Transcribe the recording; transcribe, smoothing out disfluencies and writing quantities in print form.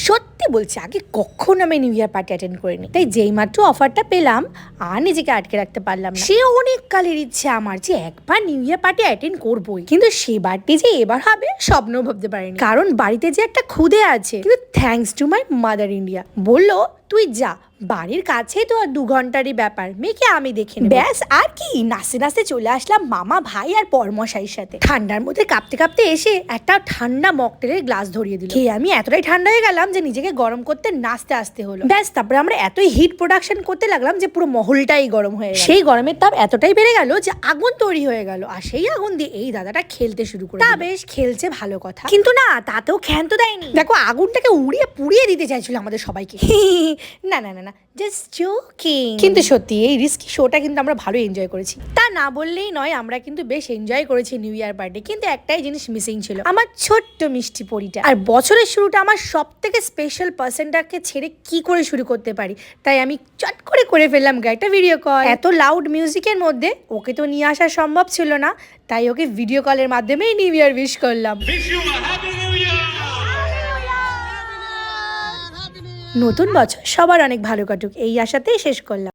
সত্যি বলছি আগে কখনো আমি নিউ ইয়ার পার্টি অ্যাটেন্ড করিনি, তাই যেই মাত্র অফারটা পেলাম আর নিজেকে আটকে রাখতে পারলাম না। সে অনেক কালের ইচ্ছে আমার যে একবার নিউ ইয়ার পার্টি অ্যাটেন্ড করবোই, কিন্তু সেবারটি যে এবার হবে স্বপ্নও ভাবতে পারিনি, কারণ বাড়িতে যে একটা খুদে আছে। কিন্তু thanks to my mother India, বললো তুই যা, বাড়ির কাছেই তো আর 2 ঘন্টারই ব্যাপার, মেয়েকে আমি দেখে নেব। ব্যাস আর কি, নাচতে নাচতে চলে আসলাম মামা ভাই আর পরমশাইয়ের সাথে। ঠান্ডার মধ্যে কাঁপতে কাঁপতে এসে একটা ঠান্ডা মকটেলের গ্লাস ধরিয়ে দিল। খেয়ে আমি এতটাই ঠান্ডা হয়ে গেলাম যে নিজেকে গরম করতে নাচতে আসতে হলো। ব্যাস তারপরে আমরা এতই হিট প্রোডাকশন করতে লাগলাম যে পুরো মহলটাই গরম হয়ে গেল। সেই গরমের তাপ এতটাই বেড়ে গেল যে আগুন তৈরি হয়ে গেল, আর সেই আগুন দিয়ে এই দাদাটা খেলতে শুরু করে। তা বেশ খেলছে, ভালো কথা, কিন্তু না তাতেও ক্ষান্ত দেয়নি। দেখো আগুনটাকে উড়িয়ে পুড়িয়ে দিতে চাইছিল আমাদের সবাইকে। না না না না, জাস্ট জোকিং। কিন্তু সত্যি এই রিস্কি শোটা কিন্তু আমরা ভালো এনজয় করেছি, তা না বললেই নয়। আমরা কিন্তু বেশ এনজয় করেছি নিউ ইয়ার পার্টি, কিন্তু একটাই জিনিস মিসিং ছিল, আমার ছোট্ট মিষ্টি পরিটা। আর বছরের শুরুটা আমার সব থেকে স্পেশাল পার্সনটাকে ছেড়ে কি করে শুরু করতে পারি, তাই আমি চট করে ফেললাম একটা ভিডিও কল। এত লাউড মিউজিকের মধ্যে ওকে তো নিয়ে আসা সম্ভব ছিল না, তাই ওকে ভিডিও কলের মাধ্যমেই নিউ ইয়ার উইশ করলাম। নতুন বছর সবার অনেক ভালো কাটুক এই আশাতেই শেষ করলাম।